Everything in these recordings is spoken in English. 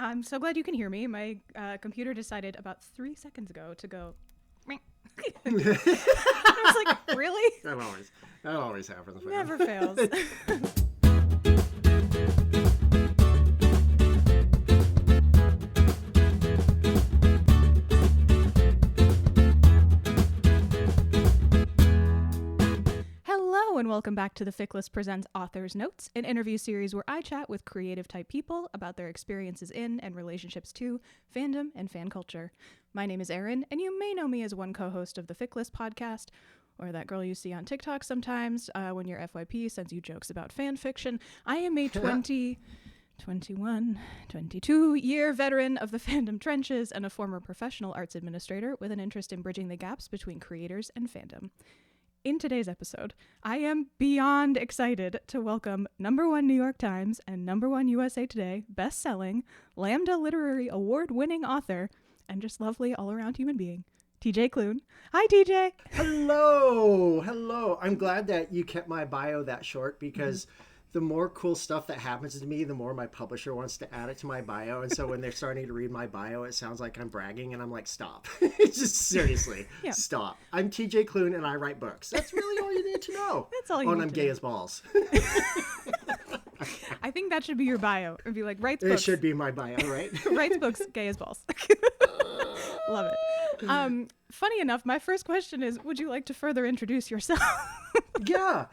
I'm so glad you can hear me. My computer decided about 3 seconds ago to go. I was like, really? That always happens. Man. Never fails. Hello and welcome back to the Fic List Presents Author's Notes, an interview series where I chat with creative type people about their experiences in and relationships to fandom and fan culture. My name is Erin, and you may know me as one co-host of the Fic List podcast, or that girl you see on TikTok sometimes when your FYP sends you jokes about fan fiction. I am a 22-year veteran of the fandom trenches and a former professional arts administrator with an interest in bridging the gaps between creators and fandom. In today's episode, I am beyond excited to welcome #1 New York Times and #1 USA Today bestselling, Lambda Literary Award winning author, and just lovely all-around human being, TJ Klune. Hi, TJ. Hello. I'm glad that you kept my bio that short because the more cool stuff that happens to me, the more my publisher wants to add it to my bio. And so when they're starting to read my bio, it sounds like I'm bragging, and I'm like, stop. Just seriously, Stop. I'm TJ Klune, and I write books. That's really all you need to know. That's all you need to know. And I'm gay as balls. I think that should be your bio. It'd be like, writes books. It should be my bio, right? Writes books, gay as balls. Love it. Funny enough, my first question is, would you like to further introduce yourself? Yeah.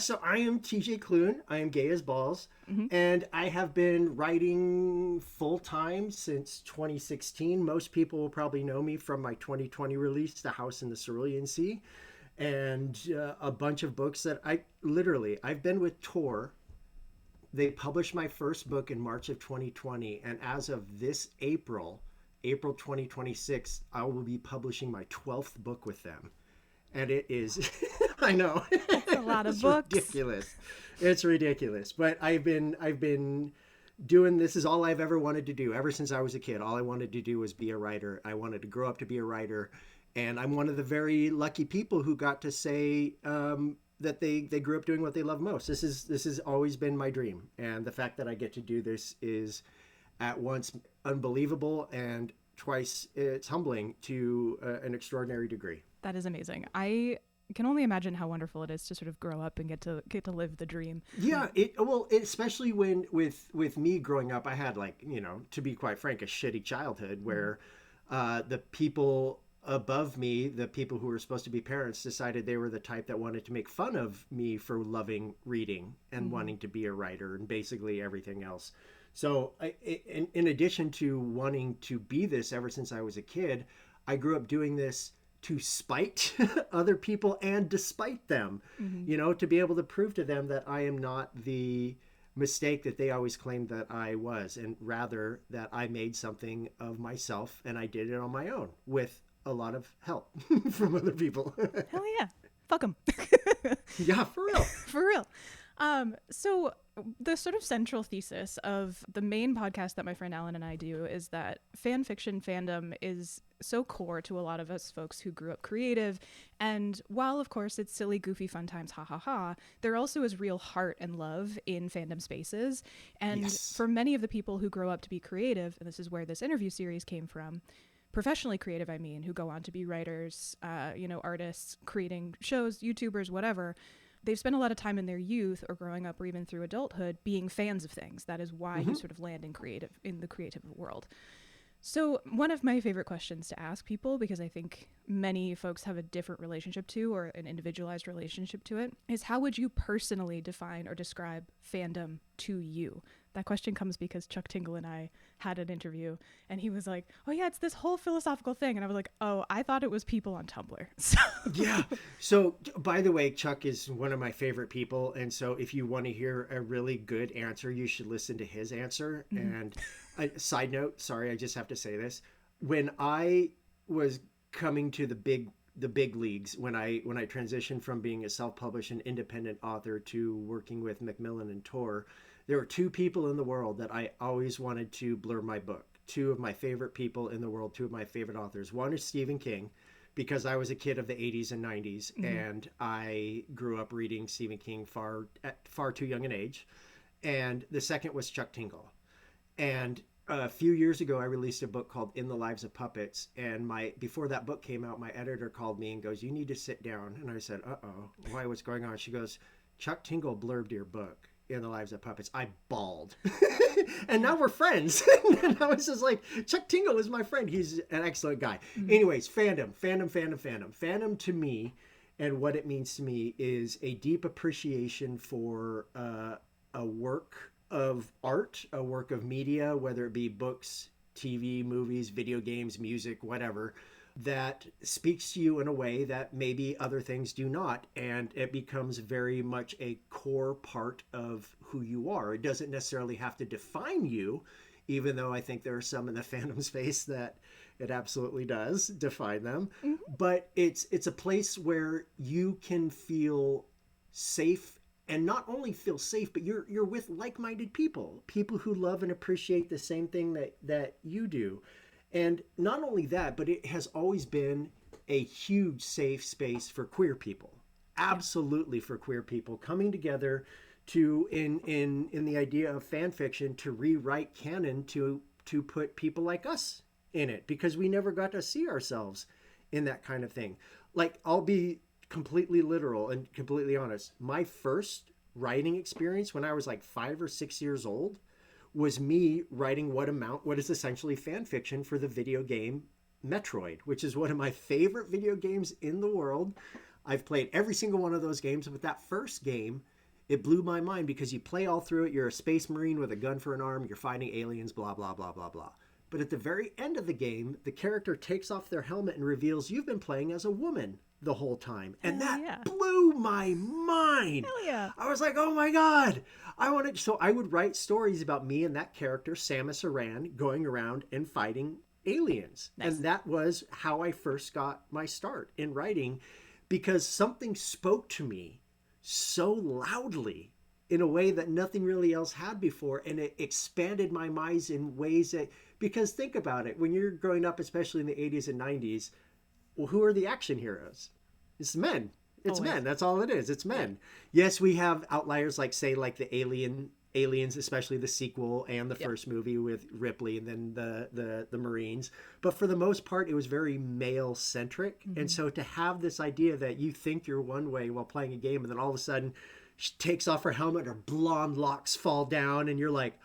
So I am TJ Klune. I am gay as balls. And I have been writing full time since 2016. Most people will probably know me from my 2020 release, The House in the Cerulean Sea, and a bunch of books that I've been with Tor. They published my first book in March of 2020. And as of this April 2026, I will be publishing my 12th book with them. And it is, I know, That's a lot of books. Ridiculous. It's ridiculous. But I've been doing, this is all I've ever wanted to do. Ever since I was a kid, all I wanted to do was be a writer. I wanted to grow up to be a writer. And I'm one of the very lucky people who got to say that they grew up doing what they love most. This has always been my dream. And the fact that I get to do this is at once unbelievable and twice it's humbling to an extraordinary degree. That is amazing. I can only imagine how wonderful it is to sort of grow up and get to live the dream. Yeah, especially when with me growing up, I had, like, to be quite frank, a shitty childhood where the people above me, the people who were supposed to be parents, decided they were the type that wanted to make fun of me for loving reading and wanting to be a writer and basically everything else. So in addition to wanting to be this ever since I was a kid, I grew up doing this to spite other people and despite them, to be able to prove to them that I am not the mistake that they always claimed that I was, and rather that I made something of myself and I did it on my own with a lot of help from other people. Hell yeah. Fuck them. Yeah, for real. For real. So the sort of central thesis of the main podcast that my friend Alan and I do is that fan fiction fandom is so core to a lot of us folks who grew up creative. And while, of course, it's silly, goofy, fun times, ha ha ha, there also is real heart and love in fandom spaces. And for many of the people who grow up to be creative, and this is where this interview series came from, professionally creative, I mean, who go on to be writers, artists, creating shows, YouTubers, whatever, they've spent a lot of time in their youth or growing up or even through adulthood being fans of things. That is why you sort of land in the creative world. So one of my favorite questions to ask people, because I think many folks have a different relationship to or an individualized relationship to it, is how would you personally define or describe fandom to you? That question comes because Chuck Tingle and I had an interview and he was like, oh yeah, it's this whole philosophical thing. And I was like, oh, I thought it was people on Tumblr. Yeah. So by the way, Chuck is one of my favorite people. And so if you want to hear a really good answer, you should listen to his answer. And side note, sorry, I just have to say this. When I was coming to the big leagues, when I transitioned from being a self-published and independent author to working with Macmillan and Tor, there were two people in the world that I always wanted to blur my book. Two of my favorite people in the world, two of my favorite authors. One is Stephen King, because I was a kid of the 80s and 90s, and I grew up reading Stephen King at far too young an age. And the second was Chuck Tingle. And a few years ago, I released a book called In the Lives of Puppets. And before that book came out, my editor called me and goes, "You need to sit down." And I said, "Uh-oh, why, what's going on?" She goes, "Chuck Tingle blurbed your book, In the Lives of Puppets." I bawled. And now we're friends. And I was just like, Chuck Tingle is my friend. He's an excellent guy. Mm-hmm. Anyways, fandom. Fandom to me, and what it means to me, is a deep appreciation for a work of art, a work of media, whether it be books, TV, movies, video games, music, whatever, that speaks to you in a way that maybe other things do not. And it becomes very much a core part of who you are. It doesn't necessarily have to define you, even though I think there are some in the fandom space that it absolutely does define them. Mm-hmm. But it's a place where you can feel safe. And not only feel safe, but you're with like-minded people who love and appreciate the same thing that you do. And not only that, but it has always been a huge safe space for queer people. Absolutely, for queer people coming together to in the idea of fan fiction, to rewrite canon, to put people like us in it, because we never got to see ourselves in that kind of thing. Like, I'll be completely literal and completely honest. My first writing experience when I was like 5 or 6 years old was me writing what is essentially fan fiction for the video game Metroid, which is one of my favorite video games in the world. I've played every single one of those games, but that first game, it blew my mind because you play all through it. You're a space marine with a gun for an arm. You're fighting aliens, blah, blah, blah, blah, blah. But at the very end of the game, the character takes off their helmet and reveals you've been playing as a woman the whole time. And that blew my mind. Hell yeah. I was like, oh my God. So I would write stories about me and that character, Samus Aran, going around and fighting aliens. Nice. And that was how I first got my start in writing, because something spoke to me so loudly in a way that nothing really else had before. And it expanded my mind in ways that, because think about it, when you're growing up, especially in the 80s and 90s, well, who are the action heroes? It's men. It's men. That's all it is. It's men. Yeah. Yes, we have outliers like, say, like the Aliens, especially the sequel and the first movie with Ripley, and then the Marines. But for the most part, it was very male-centric. Mm-hmm. And so to have this idea that you think you're one way while playing a game, and then all of a sudden she takes off her helmet, her blonde locks fall down, and you're like,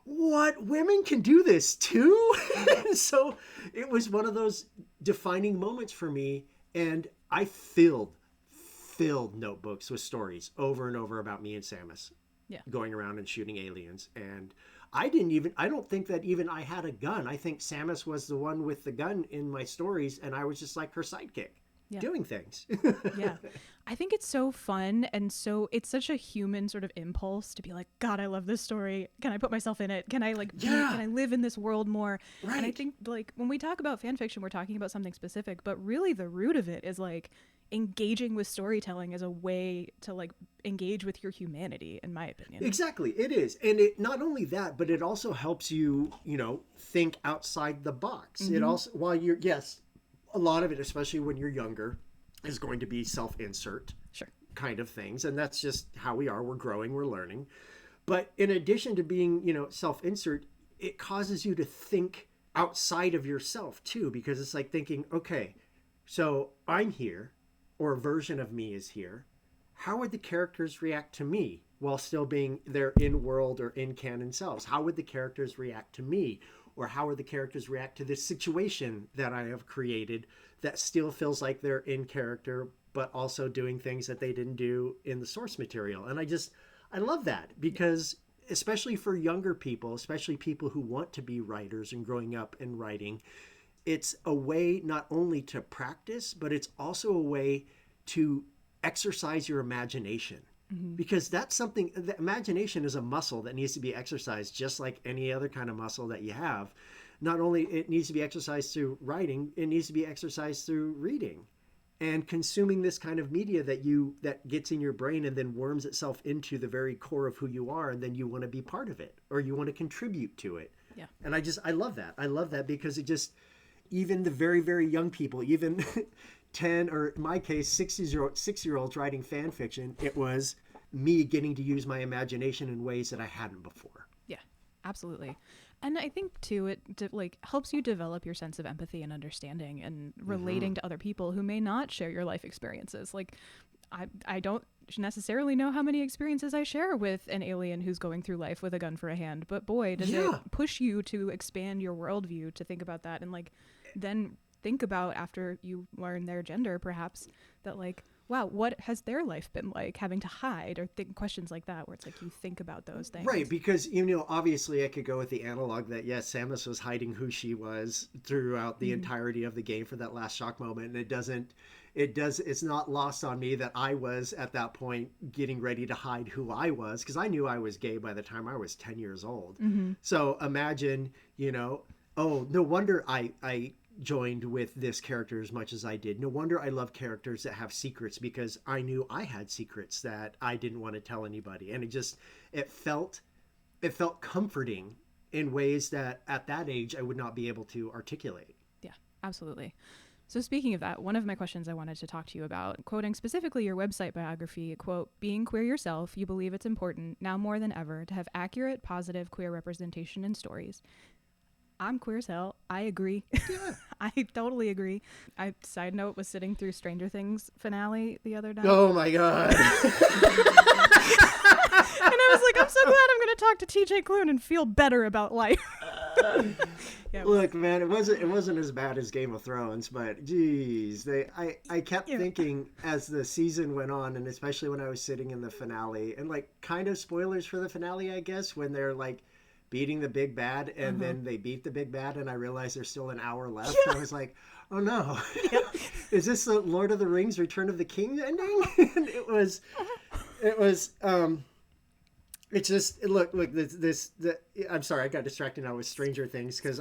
what? Women can do this too? And so it was one of those defining moments for me. And I filled notebooks with stories over and over about me and Samus going around and shooting aliens. And I don't think that even I had a gun. I think Samus was the one with the gun in my stories, and I was just like her sidekick. Doing things. Yeah. I think it's so fun, and so it's such a human sort of impulse to be like, God, I love this story. Can I put myself in it? Can I can I live in this world more? Right. And I think like when we talk about fan fiction, we're talking about something specific, but really the root of it is like engaging with storytelling as a way to like engage with your humanity, in my opinion. Exactly. It is. And it not only that, but it also helps you, think outside the box. Mm-hmm. It also, while you're, a lot of it, especially when you're younger, is going to be self-insert kind of things. And that's just how we are. We're growing, we're learning. But in addition to being, self-insert, it causes you to think outside of yourself too, because it's like thinking, okay, so I'm here, or a version of me is here. How would the characters react to me while still being their in-world or in-canon selves? How would the characters react to me? Or how would the characters react to this situation that I have created that still feels like they're in character, but also doing things that they didn't do in the source material? And I love that, because especially for younger people, especially people who want to be writers and growing up and writing, it's a way not only to practice, but it's also a way to exercise your imagination. Mm-hmm. Because that's something, the imagination is a muscle that needs to be exercised just like any other kind of muscle that you have. Not only it needs to be exercised through writing, it needs to be exercised through reading and consuming this kind of media that gets in your brain and then worms itself into the very core of who you are. And then you want to be part of it, or you want to contribute to it. Yeah. And I love that. I love that because it just, even the very, very young people, even 10, or in my case, 6-year-olds writing fan fiction, it was me getting to use my imagination in ways that I hadn't before. Yeah, absolutely. And I think too, like helps you develop your sense of empathy and understanding and relating to other people who may not share your life experiences. Like I don't necessarily know how many experiences I share with an alien who's going through life with a gun for a hand, but boy, does it push you to expand your worldview to think about that, and like then think about, after you learn their gender perhaps, that like, wow, what has their life been like, having to hide, or think questions like that, where it's like you think about those things. Right, because, obviously I could go with the analog that, yes, Samus was hiding who she was throughout the entirety of the game for that last shock moment, and it's not lost on me that I was at that point getting ready to hide who I was, because I knew I was gay by the time I was 10 years old. So imagine, oh, no wonder I joined with this character as much as I did. No wonder I love characters that have secrets, because I knew I had secrets that I didn't want to tell anybody. And it felt comforting in ways that at that age I would not be able to articulate. Yeah, absolutely. So speaking of that, one of my questions I wanted to talk to you about, quoting specifically your website biography, quote, "Being queer yourself, you believe it's important, now more than ever, to have accurate, positive queer representation in stories." I'm queer as hell. I agree. Yeah. I totally agree. Side note, was sitting through Stranger Things finale the other night. Oh my God. And I was like, I'm so glad I'm going to talk to TJ Klune and feel better about life. Yeah, look, man, it wasn't as bad as Game of Thrones, but geez, I kept thinking as the season went on, and especially when I was sitting in the finale, and like kind of spoilers for the finale, I guess, when they're like beating the big bad, and then they beat the big bad, and I realized there's still an hour left. I was like, oh no, is this the Lord of the Rings Return of the King ending? And it was it's just, look, I'm sorry, I got distracted now with Stranger Things, because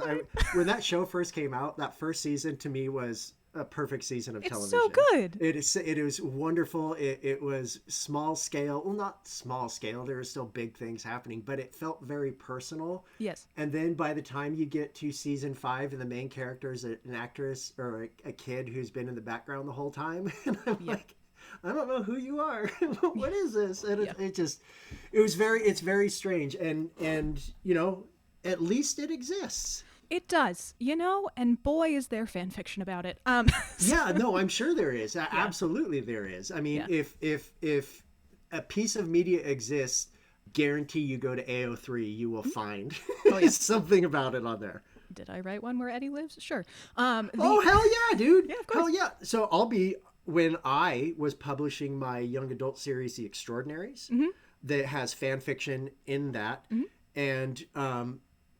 when that show first came out, that first season to me was a perfect season of television. It's so good. It was wonderful. It was small scale. Well, not small scale. There were still big things happening, but it felt very personal. Yes. And then by the time you get to season 5, and the main character is an actress or a kid who's been in the background the whole time, and I'm like, I don't know who you are. What is this? And it's very strange. And at least it exists. It does, and boy, is there fan fiction about it. Yeah, no, I'm sure there is. Absolutely there is. I mean, if a piece of media exists, guarantee you go to AO3, you will find something about it on there. Did I write one where Eddie lives? Sure. Oh, hell yeah, dude. Yeah, of course. Hell yeah. So when I was publishing my young adult series, The Extraordinaries, that has fan fiction in that, and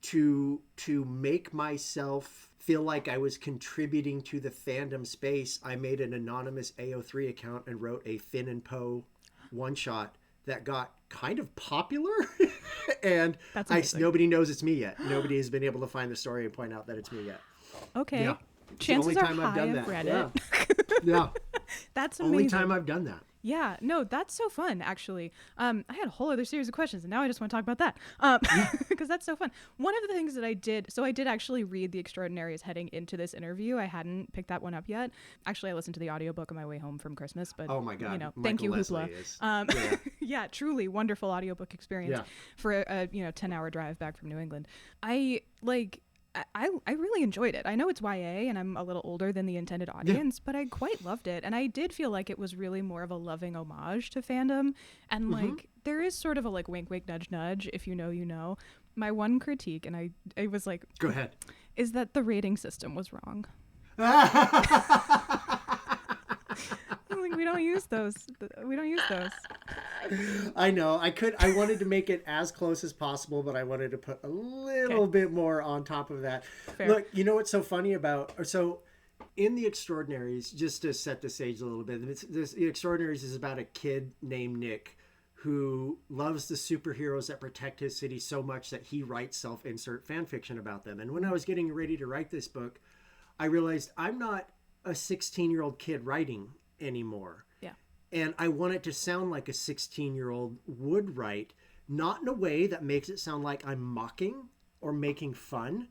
to make myself feel like I was contributing to the fandom space, I made an anonymous AO3 account and wrote a Finn and Poe one-shot that got kind of popular. And nobody knows it's me yet. Nobody has been able to find the story and point out that it's me yet. Okay. Yeah. Chances are high I've read it. Yeah. That's amazing. Only time I've done that. Yeah, no, that's so fun, actually. I had a whole other series of questions, and now I just want to talk about that, because that's so fun. One of the things that I did actually read The Extraordinaries heading into this interview. I hadn't picked that one up yet. Actually, I listened to the audiobook on my way home from Christmas, but oh my God, thank you, Leslie Hoopla. Yeah, truly wonderful audiobook experience for a 10-hour drive back from New England. I really enjoyed it. I know it's YA and I'm a little older than the intended audience, but I quite loved it. And I did feel like it was really more of a loving homage to fandom. And like, there is sort of a like wink, wink, nudge, nudge. If you know, you know. My one critique, and I was like, go ahead, is that the rating system was wrong. Like, we don't use those. I know. I wanted to make it as close as possible, but I wanted to put a little bit more on top of that. Fair. Look, you know what's so funny so in The Extraordinaries, just to set the stage a little bit, The Extraordinaries is about a kid named Nick who loves the superheroes that protect his city so much that he writes self-insert fan fiction about them. And when I was getting ready to write this book, I realized I'm not a 16-year-old kid writing anymore. Yeah. And I want it to sound like a 16-year-old would write, not in a way that makes it sound like I'm mocking or making fun.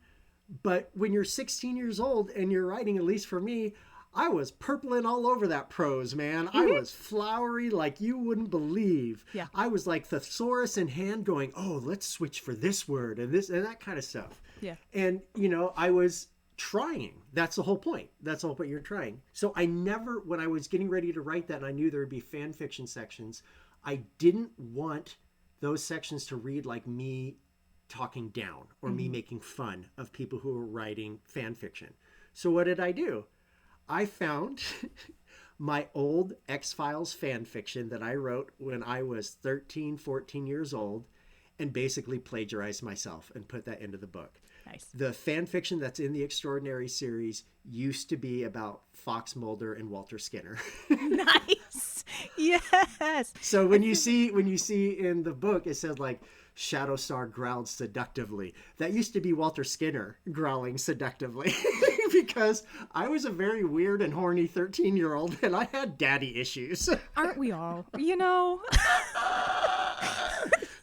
But when you're 16 years old and you're writing, at least for me, I was purpling all over that prose, man. I was flowery like you wouldn't believe. Yeah. I was like thesaurus in hand going, oh, let's switch for this word and this and that kind of stuff. Yeah. And, you know, I was trying. That's the whole point. That's the whole point. You're trying. So I never, when I was getting ready to write that and I knew there would be fan fiction sections, I didn't want those sections to read like me talking down or me making fun of people who were writing fan fiction. So what did I do? I found my old X-Files fan fiction that I wrote when I was 13, 14 years old and basically plagiarized myself and put that into the book. Nice. The fan fiction that's in the Extraordinary series used to be about Fox Mulder and Walter Skinner. Nice. Yes. So when you see in the book, it says like Shadowstar growled seductively. That used to be Walter Skinner growling seductively because I was a very weird and horny 13-year-old and I had daddy issues. Aren't we all? You know?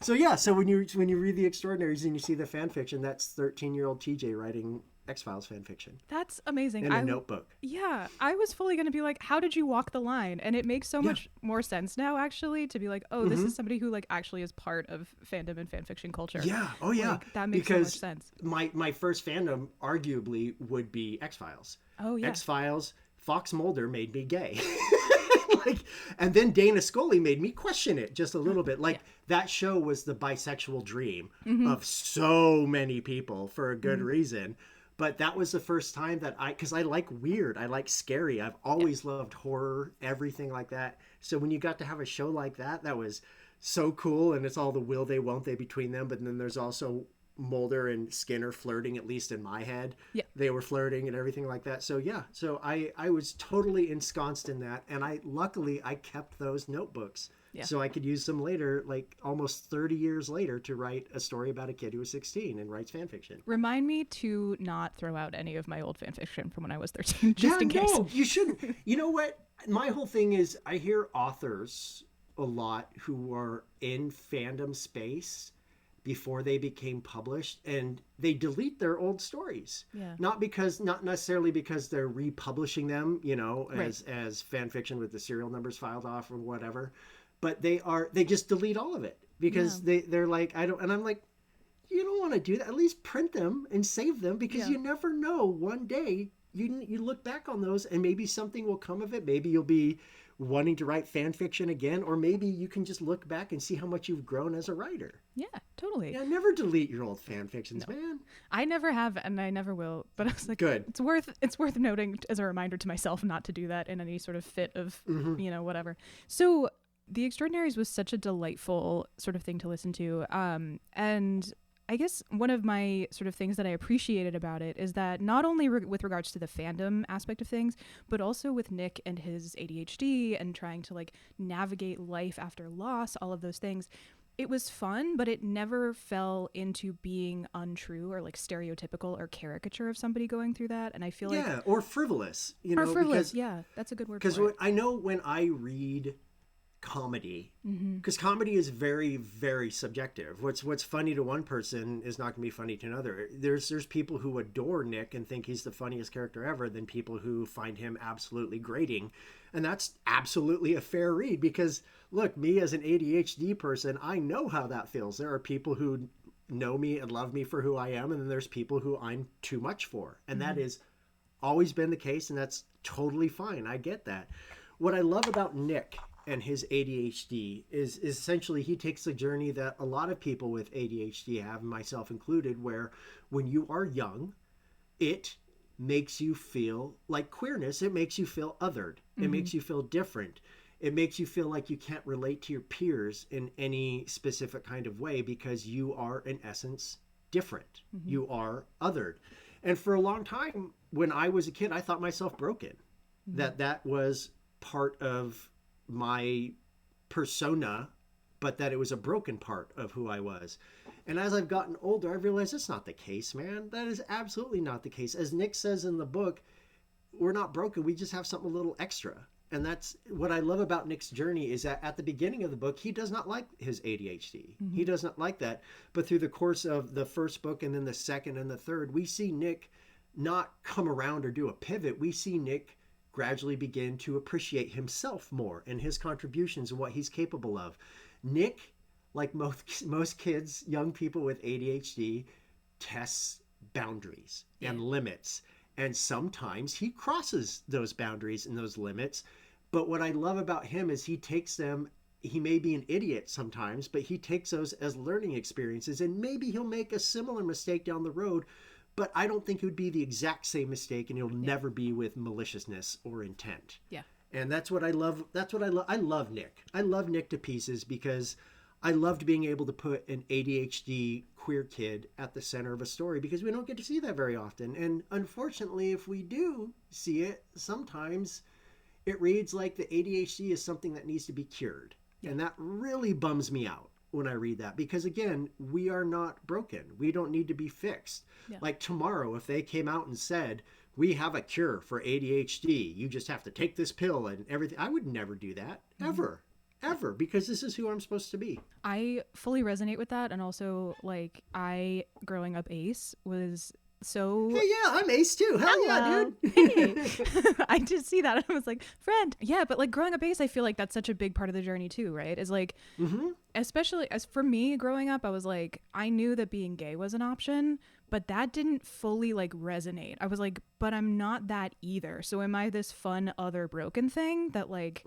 So yeah, so when you read The Extraordinaries and you see the fan fiction, that's 13-year-old TJ writing X-Files fan fiction. That's amazing. In a notebook. Yeah, I was fully going to be like, how did you walk the line? And it makes so much more sense now, actually, to be like, oh, this is somebody who like actually is part of fandom and fan fiction culture. Yeah. Oh yeah. Like, that makes so much sense. My first fandom arguably would be X-Files. Oh yeah. X-Files, Fox Mulder made me gay. Like, and then Dana Scully made me question it just a little bit. Like that show was the bisexual dream of so many people for a good reason. But that was the first time that because I like weird, I like scary. I've always loved horror, everything like that. So when you got to have a show like that, that was so cool. And it's all the will they, won't they between them. But then there's also Mulder and Skinner flirting, at least in my head. Yeah. They were flirting and everything like that. So yeah, so I was totally ensconced in that. And luckily I kept those notebooks. Yeah. So I could use them later, like almost 30 years later, to write a story about a kid who was 16 and writes fan fiction. Remind me to not throw out any of my old fan fiction from when I was 13, just in case. No, you shouldn't. You know what? My whole thing is I hear authors a lot who are in fandom space before they became published and they delete their old stories. Yeah. Not necessarily because they're republishing them, you know, as fan fiction with the serial numbers filed off or whatever. But they just delete all of it because they're like, I don't, and I'm like, you don't want to do that. At least print them and save them because you never know. One day you look back on those and maybe something will come of it. Maybe you'll be wanting to write fan fiction again, or maybe you can just look back and see how much you've grown as a writer. Yeah, totally. Yeah, never delete your old fan fictions, man. I never have, and I never will. But I was like, good. It's worth noting as a reminder to myself not to do that in any sort of fit of whatever. So The Extraordinaries was such a delightful sort of thing to listen to. And I guess one of my sort of things that I appreciated about it is that not only with regards to the fandom aspect of things, but also with Nick and his ADHD and trying to like navigate life after loss, all of those things. It was fun, but it never fell into being untrue or like stereotypical or caricature of somebody going through that. And I feel like... Yeah, or frivolous. Or frivolous, yeah. That's a good word for it. Because I know when I read comedy, because comedy is very, very subjective. What's funny to one person is not going to be funny to another. There's people who adore Nick and think he's the funniest character ever, than people who find him absolutely grating. And that's absolutely a fair read because, look, me as an ADHD person, I know how that feels. There are people who know me and love me for who I am, and then there's people who I'm too much for. And that has always been the case, and that's totally fine. I get that. What I love about Nick and his ADHD is essentially he takes a journey that a lot of people with ADHD have, myself included, where when you are young, it makes you feel like queerness. It makes you feel othered. It makes you feel different. It makes you feel like you can't relate to your peers in any specific kind of way because you are, in essence, different. You are othered. And for a long time, when I was a kid, I thought myself broken. That was part of my persona, but that it was a broken part of who I was. And as I've gotten older, I've realized that's not the case, man. That is absolutely not the case. As Nick says in the book, we're not broken. We just have something a little extra. And that's what I love about Nick's journey is that at the beginning of the book, he does not like his ADHD. He does not like that. But through the course of the first book and then the second and the third, we see Nick not come around or do a pivot. We see Nick gradually begin to appreciate himself more and his contributions and what he's capable of. Nick, like most kids, young people with ADHD, tests boundaries and limits. And sometimes he crosses those boundaries and those limits. But what I love about him is he takes them, he may be an idiot sometimes, but he takes those as learning experiences, and maybe he'll make a similar mistake down the road, but I don't think it would be the exact same mistake, and it'll never be with maliciousness or intent. Yeah. And that's what I love. That's what I love. I love Nick. I love Nick to pieces because I loved being able to put an ADHD queer kid at the center of a story, because we don't get to see that very often. And unfortunately, if we do see it, sometimes it reads like the ADHD is something that needs to be cured. And that really bums me out when I read that, because again, we are not broken. We don't need to be fixed. Yeah. Like tomorrow, if they came out and said, we have a cure for ADHD, you just have to take this pill and everything, I would never do that, ever. Ever, because this is who I'm supposed to be. I fully resonate with that. And also, like, growing up ace, was so... Hey, yeah, I'm ace too. Hell yeah, dude. Hey. I did see that and I was like, friend. Yeah, but like growing up ace, I feel like that's such a big part of the journey too, right? Is like, especially as for me growing up, I was like, I knew that being gay was an option, but that didn't fully like resonate. I was like, but I'm not that either. So am I this fun other broken thing that like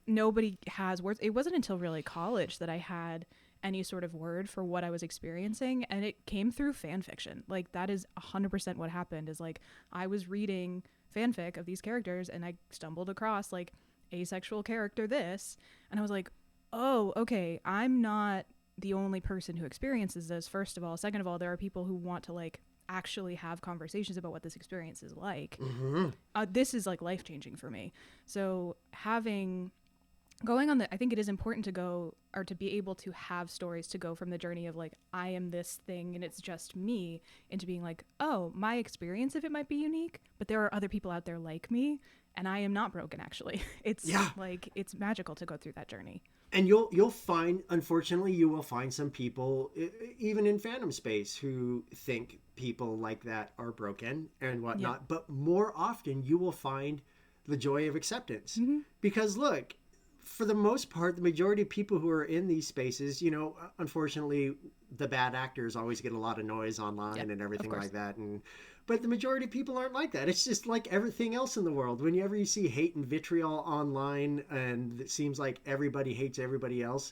nobody has words? It wasn't until really college that I had any sort of word for what I was experiencing, and it came through fan fiction. Like that is 100% what happened. Is like I was reading fanfic of these characters and I stumbled across like asexual character this, and I was like, oh, okay, I'm not the only person who experiences this, first of all. Second of all, there are people who want to like actually have conversations about what this experience is like. This is like life-changing for me. So going on I think it is important to go, or to be able to have stories to go from the journey of like, I am this thing and it's just me, into being like, oh, my experience of it might be unique, but there are other people out there like me and I am not broken actually. It's like, it's magical to go through that journey. And you'll find, unfortunately, you will find some people, even in fandom space, who think people like that are broken and whatnot. Yeah. But more often, you will find the joy of acceptance. Because look, for the most part, the majority of people who are in these spaces, you know, unfortunately, the bad actors always get a lot of noise online and everything like that. But the majority of people aren't like that. It's just like everything else in the world. Whenever you see hate and vitriol online and it seems like everybody hates everybody else,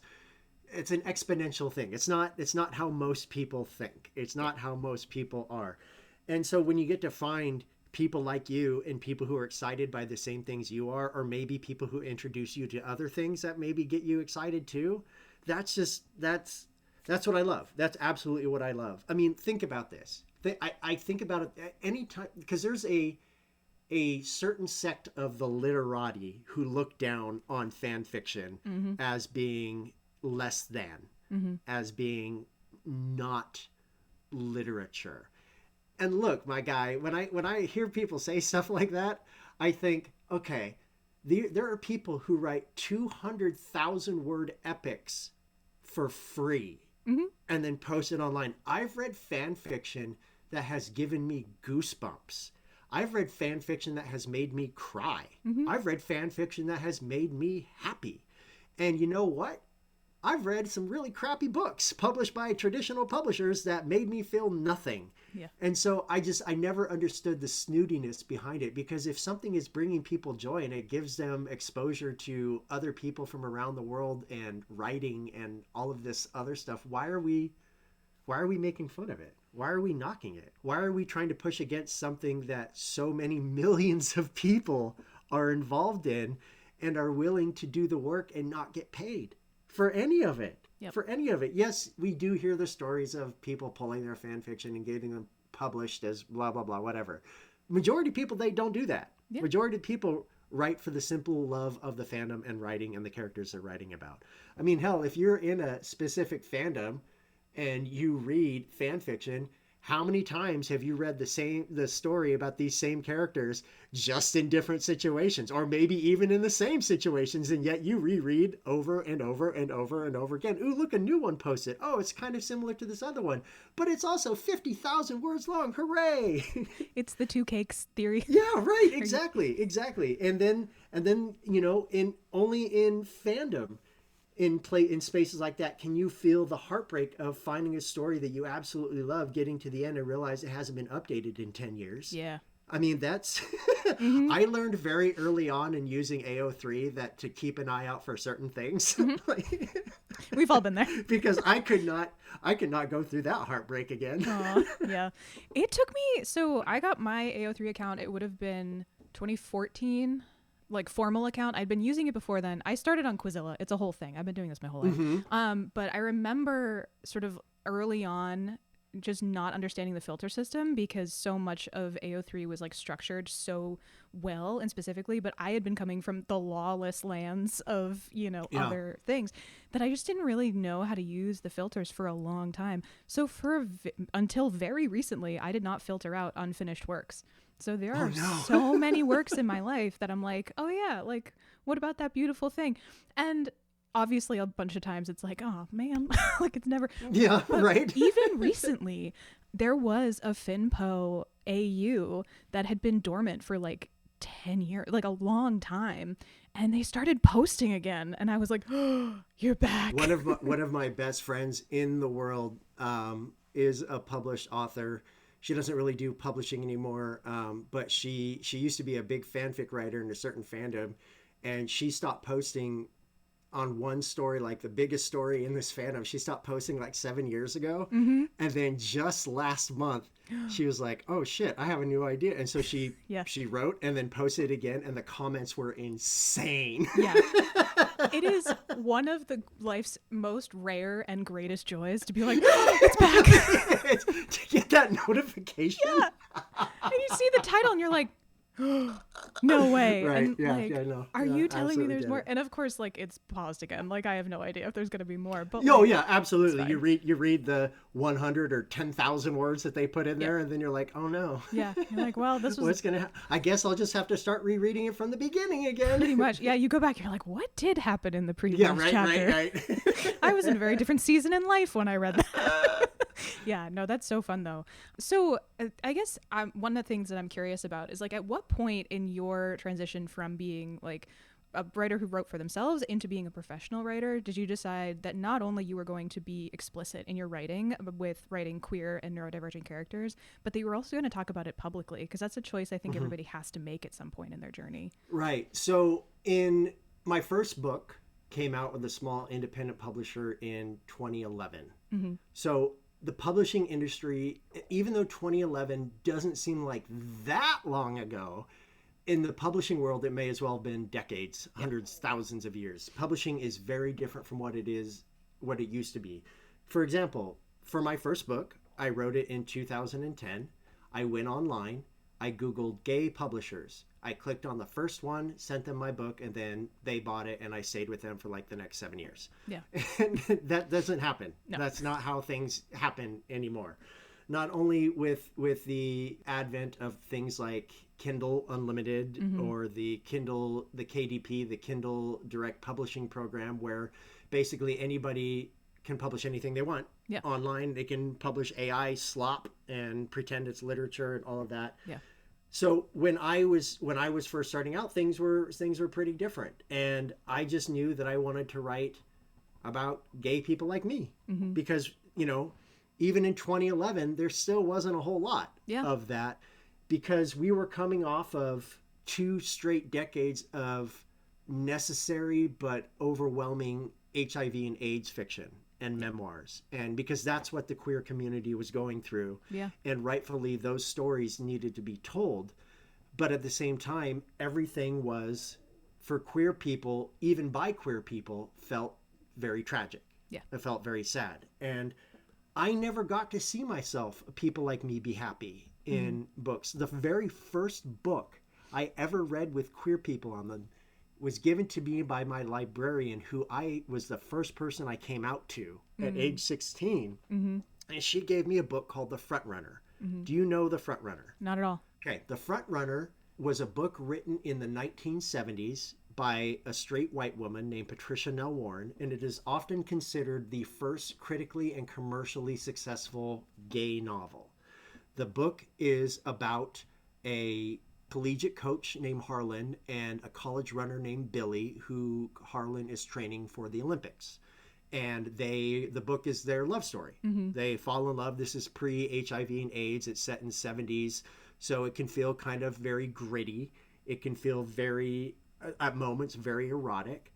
it's an exponential thing. It's not how most people think. It's not how most people are. And so when you get to find people like you and people who are excited by the same things you are, or maybe people who introduce you to other things that maybe get you excited too, that's what I love. That's absolutely what I love. I mean, think about this. I think about it anytime, because there's a certain sect of the literati who look down on fan fiction as being less than, as being not literature. And look, my guy, when I hear people say stuff like that, I think, okay, there are people who write 200,000 word epics for free and then post it online. I've read fan fiction that has given me goosebumps. I've read fan fiction that has made me cry. I've read fan fiction that has made me happy. And you know what? I've read some really crappy books published by traditional publishers that made me feel nothing. Yeah. And so I never understood the snootiness behind it, because if something is bringing people joy and it gives them exposure to other people from around the world and writing and all of this other stuff, why are we making fun of it? Why are we knocking it? Why are we trying to push against something that so many millions of people are involved in and are willing to do the work and not get paid for any of it? Yep. For any of it. Yes, we do hear the stories of people pulling their fan fiction and getting them published as blah, blah, blah, whatever. Majority of people, they don't do that. Yep. Majority of people write for the simple love of the fandom and writing and the characters they're writing about. I mean, hell, if you're in a specific fandom and you read fan fiction, how many times have you read the story about these same characters just in different situations, or maybe even in the same situations, and yet you reread over and over and over and over again? Ooh, look, a new one posted. Oh, it's kind of similar to this other one, but it's also 50,000 words long. Hooray! It's the two cakes theory. Yeah, right. Exactly. And then in fandom, in spaces like that, can you feel the heartbreak of finding a story that you absolutely love, getting to the end and realize it hasn't been updated in 10 years? Yeah. I mean, that's I learned very early on in using AO3 that to keep an eye out for certain things. We've all been there. Because I could not go through that heartbreak again. Yeah. It took me, so I got my AO3 account, it would have been 2014, like formal account. I'd been using it before then. I started on Quizilla. It's a whole thing. I've been doing this my whole life. But I remember sort of early on just not understanding the filter system, because so much of AO3 was like structured so well and specifically, but I had been coming from the lawless lands of, other things, that I just didn't really know how to use the filters for a long time. So until very recently, I did not filter out unfinished works. So there are so many works in my life that I'm like, oh yeah, like what about that beautiful thing? And obviously a bunch of times it's like, oh man, like it's never. Yeah, right. Even recently, there was a FinPo AU that had been dormant for like 10 years, like a long time. And they started posting again. And I was like, oh, you're back. One of my best friends in the world is a published author. She doesn't really do publishing anymore, but she used to be a big fanfic writer in a certain fandom, and she stopped posting on one story, like the biggest story in this fandom. She stopped posting like 7 years ago, and then just last month, she was like, "Oh shit, I have a new idea," and so she wrote and then posted it again, and the comments were insane. Yeah. It is one of the life's most rare and greatest joys to be like, oh, it's back. To get that notification. Yeah. And you see the title and you're like, oh, no way. Right. And No. Are you telling me there's more? And of course, like it's paused again. Like I have no idea if there's going to be more. But yeah, absolutely. You read the 100 or 10,000 words that they put in there, and then you're like, oh no. Yeah. You're like, well, this was. What's gonna? I guess I'll just have to start rereading it from the beginning again. Pretty much. Yeah. You go back. You're like, what did happen in the previous chapter? Right. I was in a very different season in life when I read that. Yeah, no, that's so fun though. So I guess one of the things that I'm curious about is like, at what point in your transition from being like a writer who wrote for themselves into being a professional writer did you decide that not only you were going to be explicit in your writing with writing queer and neurodivergent characters, but that you were also going to talk about it publicly? Because that's a choice I think everybody has to make at some point in their journey. Right. So in my first book came out with a small independent publisher in 2011. So the publishing industry, even though 2011 doesn't seem like that long ago, in the publishing world, it may as well have been decades, hundreds, thousands of years. Publishing is very different from what it used to be. For example, for my first book, I wrote it in 2010. I went online. I Googled gay publishers. I clicked on the first one, sent them my book, and then they bought it, and I stayed with them for like the next 7 years. Yeah. And that doesn't happen. No. That's not how things happen anymore. Not only with the advent of things like Kindle Unlimited or the KDP, the Kindle Direct Publishing Program, where basically anybody can publish anything they want online. They can publish AI slop and pretend it's literature and all of that. Yeah. So when I was first starting out, things were pretty different, and I just knew that I wanted to write about gay people like me because even in 2011 there still wasn't a whole lot of that, because we were coming off of 2 straight decades of necessary but overwhelming HIV and AIDS fiction and memoirs, and because that's what the queer community was going through, and rightfully those stories needed to be told, but at the same time everything was, for queer people, even by queer people, felt very tragic. It felt very sad, and I never got to see myself, people like me, be happy in books. The very first book I ever read with queer people on them was given to me by my librarian, who I was the first person I came out to at age 16. and she gave me a book called The Front Runner. Mm-hmm. Do you know The Front Runner? Not at all. Okay, The Front Runner was a book written in the 1970s by a straight white woman named Patricia Nell Warren, and it is often considered the first critically and commercially successful gay novel. The book is about a collegiate coach named Harlan and a college runner named Billy, who Harlan is training for the Olympics. And the book is their love story. Mm-hmm. They fall in love. This is pre-HIV and AIDS. It's set in 70s. So it can feel kind of very gritty. It can feel very, at moments, very erotic.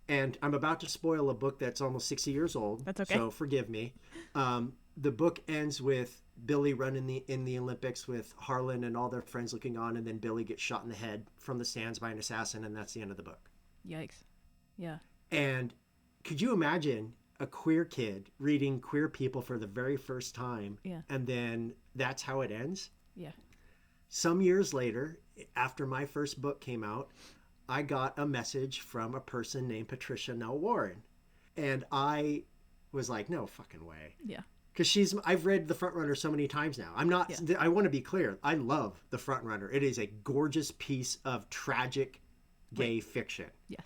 And I'm about to spoil a book that's almost 60 years old. That's okay. So forgive me. The book ends with Billy running in the Olympics with Harlan and all their friends looking on, and then Billy gets shot in the head from the stands by an assassin, and that's the end of the book. Yikes. Yeah. And could you imagine a queer kid reading queer people for the very first time? Yeah. And then that's how it ends? Yeah. Some years later, after my first book came out, I got a message from a person named Patricia Nell Warren. And I was like, no fucking way. Yeah. Because I've read The Front Runner so many times now. I want to be clear. I love The Front Runner. It is a gorgeous piece of tragic gay fiction. Yes.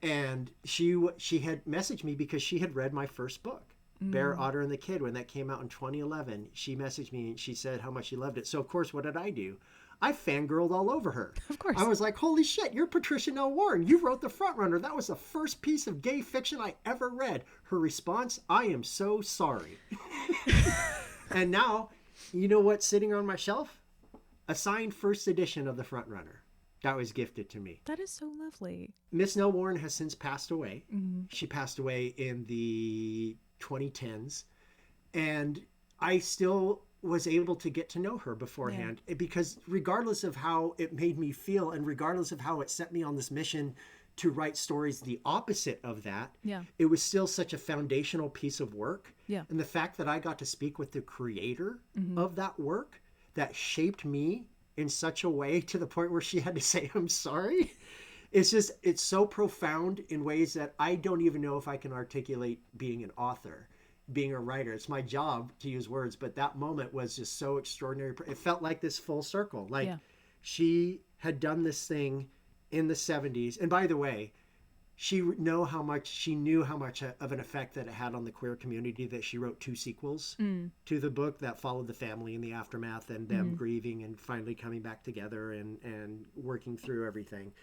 And she had messaged me because she had read my first book, Bear, Otter, and the Kid, when that came out in 2011. She messaged me and she said how much she loved it. So, of course, what did I do? I fangirled all over her. Of course. I was like, holy shit, you're Patricia Nell Warren. You wrote The Front Runner. That was the first piece of gay fiction I ever read. Her response, I am so sorry. And now, you know what's sitting on my shelf? A signed first edition of The Front Runner. That was gifted to me. That is so lovely. Miss Nell Warren has since passed away. Mm-hmm. She passed away in the 2010s. And I still was able to get to know her beforehand because regardless of how it made me feel and regardless of how it set me on this mission to write stories the opposite of that, it was still such a foundational piece of work. Yeah. And the fact that I got to speak with the creator of that work that shaped me in such a way to the point where she had to say, I'm sorry. It's so profound in ways that I don't even know if I can articulate being an author, being a writer. It's my job to use words, but that moment was just so extraordinary. It felt like this full circle. Like she had done this thing in the 70s. And by the way, she knew how much of an effect that it had on the queer community that she wrote 2 sequels to the book that followed the family in the aftermath and them grieving and finally coming back together and working through everything.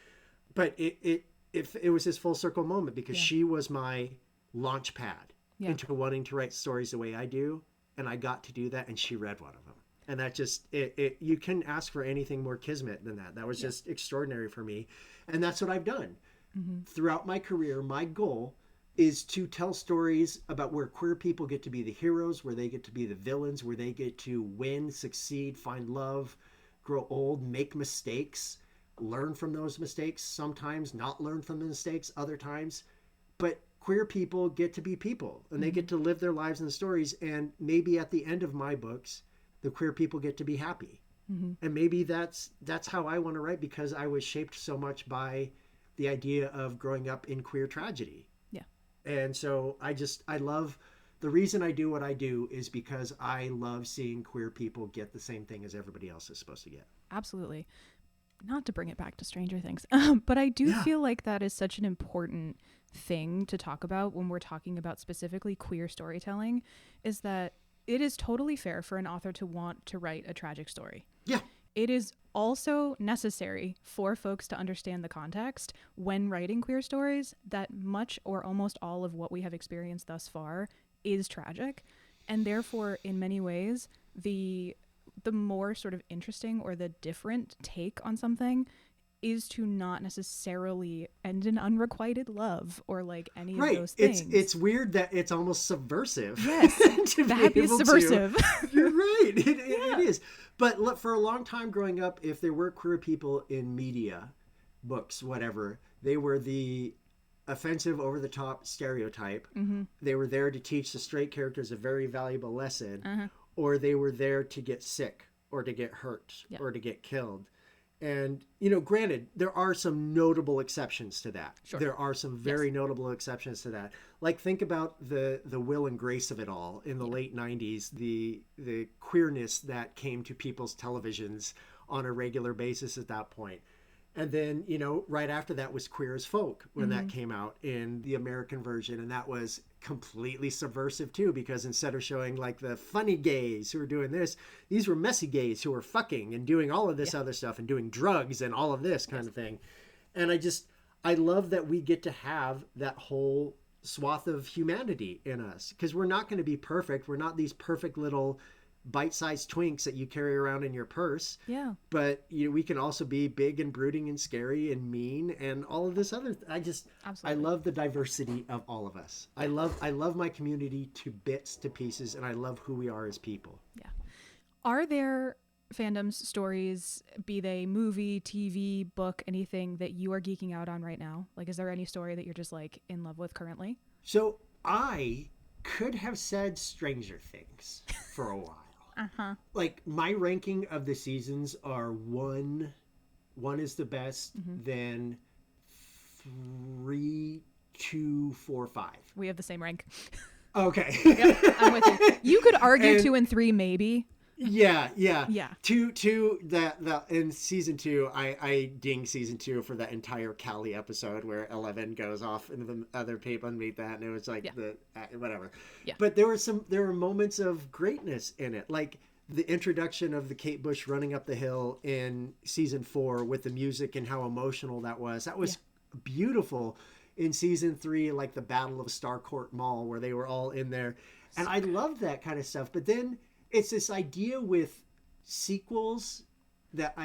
But it was this full circle moment because she was my launch pad into wanting to write stories the way I do. And I got to do that. And she read one of them. And that just, you couldn't ask for anything more kismet than that. That was just extraordinary for me. And that's what I've done. Throughout my career, my goal is to tell stories about where queer people get to be the heroes, where they get to be the villains, where they get to win, succeed, find love, grow old, make mistakes, learn from those mistakes, sometimes not learn from the mistakes, other times. But queer people get to be people and they get to live their lives in the stories. And maybe at the end of my books, the queer people get to be happy. And maybe that's how I want to write because I was shaped so much by the idea of growing up in queer tragedy. Yeah. And so I love, the reason I do what I do is because I love seeing queer people get the same thing as everybody else is supposed to get. Absolutely. Not to bring it back to Stranger Things, but I do feel like that is such an important thing to talk about when we're talking about specifically queer storytelling, is that it is totally fair for an author to want to write a tragic story. Yeah. It is also necessary for folks to understand the context when writing queer stories that much or almost all of what we have experienced thus far is tragic. And therefore, in many ways, the more sort of interesting or the different take on something is to not necessarily end in unrequited love or like any of those things. It's weird that it's almost subversive. Yes, that is subversive. You're right. It is. But look, for a long time growing up, if there were queer people in media, books, whatever, they were the offensive, over-the-top stereotype. They were there to teach the straight characters a very valuable lesson, or they were there to get sick or to get hurt or to get killed. And, you know, granted, there are some notable exceptions to that. Sure. There are some very notable exceptions to that. Like, think about the will and grace of it all in the late 90s, the queerness that came to people's televisions on a regular basis at that point. And then, you know, right after that was Queer as Folk when that came out in the American version. And that was completely subversive too, because instead of showing like the funny gays who were doing this, these were messy gays who were fucking and doing all of this other stuff and doing drugs and all of this kind of thing. And I love that we get to have that whole swath of humanity in us, because we're not going to be perfect. We're not these perfect little bite-sized twinks that you carry around in your purse. Yeah. But you know, we can also be big and brooding and scary and mean and all of this other. I love the diversity of all of us. I love my community to bits, to pieces, and I love who we are as people. Yeah. Are there fandoms, stories, be they movie, TV, book, anything that you are geeking out on right now? Like, is there any story that you're just like in love with currently? So I could have said Stranger Things for a while. Like, my ranking of the seasons are one is the best, then 3, 2, 4, 5. We have the same rank. Okay. Yep, I'm with you. You could argue 2 and 3 maybe. Yeah. Two that in season 2, I ding season 2 for that entire Callie episode where 11 goes off into the other people and meet that, and it was like whatever. Yeah. But there were moments of greatness in it, like the introduction of the Kate Bush running up the hill in season 4 with the music and how emotional that was. That was beautiful. In season 3, like the Battle of Starcourt Mall where they were all in there, and I loved that kind of stuff. But then it's this idea with sequels that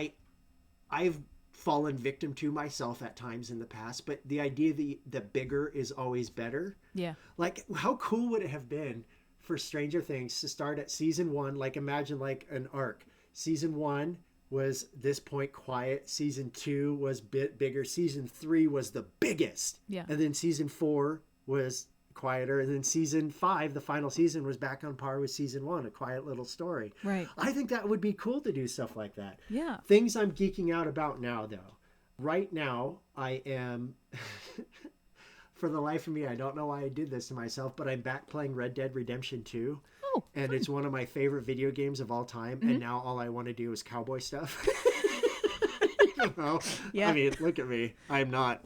I've fallen victim to myself at times in the past, but the idea that the bigger is always better. Yeah. Like, how cool would it have been for Stranger Things to start at season 1? Like, imagine like an arc. Season 1 was this point quiet. Season 2 was bit bigger. Season 3 was the biggest. Yeah. And then season 4 was quieter, and then season 5, the final season, was back on par with season 1, a quiet little story. Right. I think that would be cool to do stuff like that. Yeah. Things I'm geeking out about now, though. Right now, I am for the life of me, I don't know why I did this to myself, but I'm back playing Red Dead Redemption 2. Oh, and fun. It's one of my favorite video games of all time, and now all I want to do is cowboy stuff. You know? Yeah. I mean, look at me. I'm not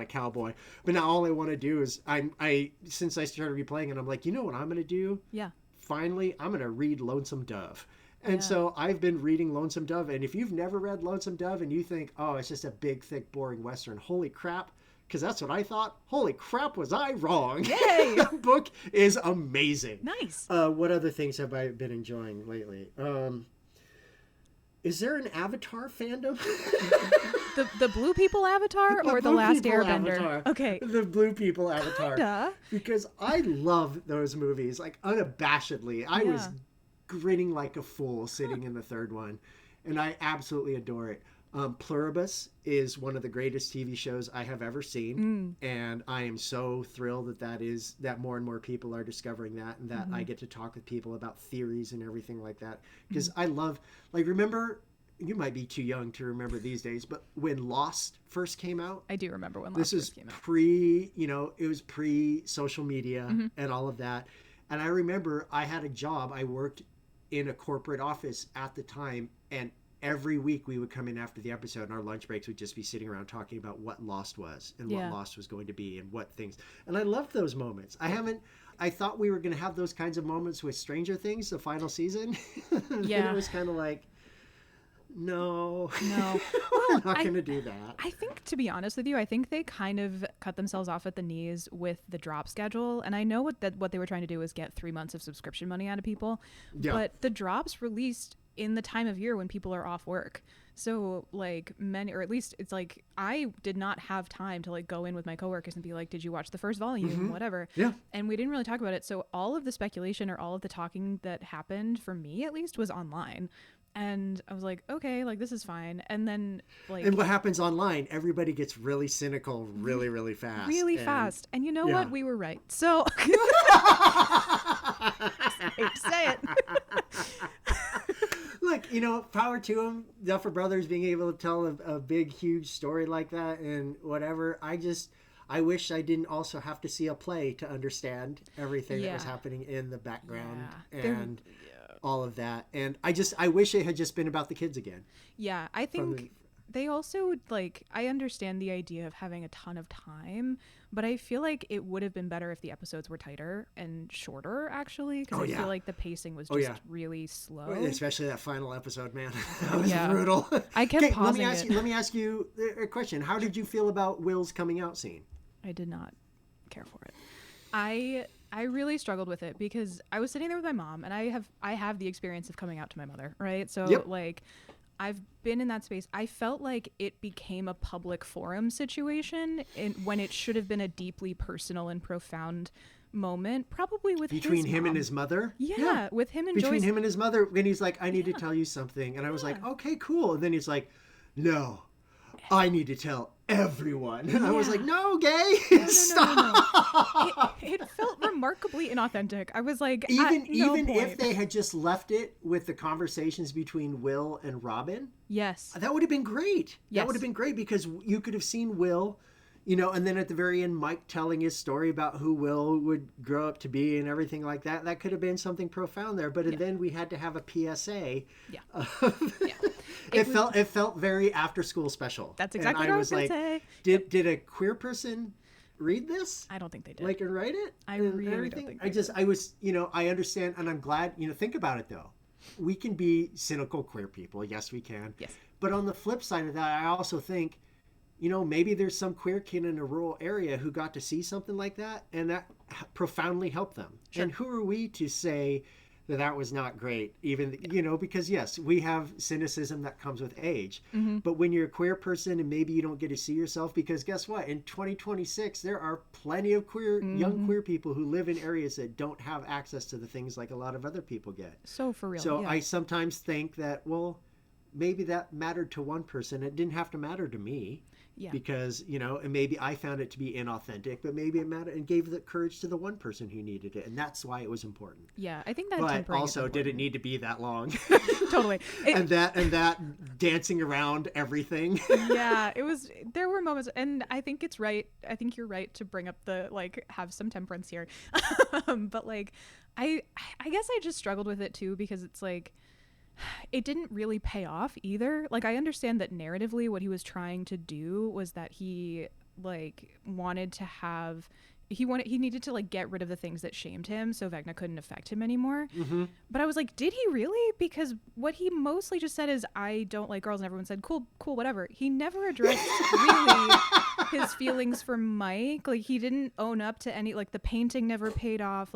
a cowboy, but now all I want to do is since I started replaying it, I'm like, you know what I'm going to do? Yeah. Finally, I'm going to read Lonesome Dove. And so I've been reading Lonesome Dove. And if you've never read Lonesome Dove and you think, oh, it's just a big, thick, boring Western, holy crap. Because that's what I thought. Holy crap, was I wrong? Yay! The book is amazing. Nice. What other things have I been enjoying lately? Is there an Avatar fandom? The blue people Avatar or the Last Airbender? Avatar. Okay. The blue people Avatar. Kinda. Because I love those movies, like unabashedly. I was grinning like a fool sitting in the third one, and I absolutely adore it. Pluribus is one of the greatest TV shows I have ever seen, and I am so thrilled that more and more people are discovering that, and that I get to talk with people about theories and everything like that, because I love, like, remember, you might be too young to remember these days, but when Lost first came out, I do remember when Lost first came out. It was pre-social media and all of that, and I remember I had a job. I worked in a corporate office at the time, and every week we would come in after the episode, and our lunch breaks would just be sitting around talking about what Lost was and what Lost was going to be and what things. And I loved those moments. I thought we were going to have those kinds of moments with Stranger Things, the final season. Yeah. It was kind of like, no, we're not going to do that. I think, to be honest with you, I think they kind of cut themselves off at the knees with the drop schedule. And I know what they were trying to do was get 3 months of subscription money out of people. Yeah. But the drops released in the time of year when people are off work. So like or at least it's like, I did not have time to like go in with my coworkers and be like, did you watch the first volume? Whatever. Yeah. And we didn't really talk about it. So all of the speculation or all of the talking that happened, for me at least, was online. And I was like, okay, like this is fine. And then and what happens online, everybody gets really cynical really, really fast. Really fast. And you know what? We were right. So I hate to say it. Look, power to them, Duffer Brothers being able to tell a big, huge story like that and whatever. I wish I didn't also have to see a play to understand everything that was happening in the background and all of that. And I wish it had just been about the kids again. Yeah, I think they also, I understand the idea of having a ton of time, but I feel like it would have been better if the episodes were tighter and shorter, actually, because I feel like the pacing was just really slow. Especially that final episode, man. That was brutal. I kept pausing let me ask you a question. How did you feel about Will's coming out scene? I did not care for it. I really struggled with it because I was sitting there with my mom, and I have the experience of coming out to my mother, right? So I've been in that space. I felt like it became a public forum situation when it should have been a deeply personal and profound moment, probably with between his him mom. And his mother. Yeah, with him and between Joyce. him and his mother, when he's like, I need to tell you something, and I was like, okay, cool. And then he's like, no, I need to tell everyone. And I was like, no, gay. Stop. It felt remarkably inauthentic. I was like, even point. if they had just left it with the conversations between Will and Robin, that would have been great. That would have been great because you could have seen Will, and then at the very end, Mike telling his story about who Will would grow up to be and everything like that. That could have been something profound there. But then we had to have a PSA. It felt very after school special. That's exactly what I was going to say. Did a queer person read this? I don't think they did. And write it? I really don't think they did. I understand, and I'm glad, think about it though. We can be cynical queer people. Yes, we can. Yes. But on the flip side of that, I also think, maybe there's some queer kid in a rural area who got to see something like that, and that profoundly helped them. Sure. And who are we to say that was not great? Even, because yes, we have cynicism that comes with age. Mm-hmm. But when you're a queer person and maybe you don't get to see yourself, because guess what? In 2026, there are plenty of young queer people who live in areas that don't have access to the things like a lot of other people get. So for real. So I sometimes think that, well, maybe that mattered to one person. It didn't have to matter to me. Yeah. Because, and maybe I found it to be inauthentic, but maybe it mattered and gave the courage to the one person who needed it. And that's why it was important. Yeah, I think that But also, did it need to be that long? Totally. And that dancing around everything. Yeah, there were moments, and I think it's right. I think you're right to bring up have some temperance here. But I guess I just struggled with it too, because it's it didn't really pay off either. I understand that narratively what he was trying to do was that he wanted to have he needed to get rid of the things that shamed him so Vecna couldn't affect him anymore. Mm-hmm. But I was like, did he really? Because what he mostly just said is, I don't like girls, and everyone said cool, whatever. He never addressed really his feelings for Mike. He didn't own up to any, the painting never paid off.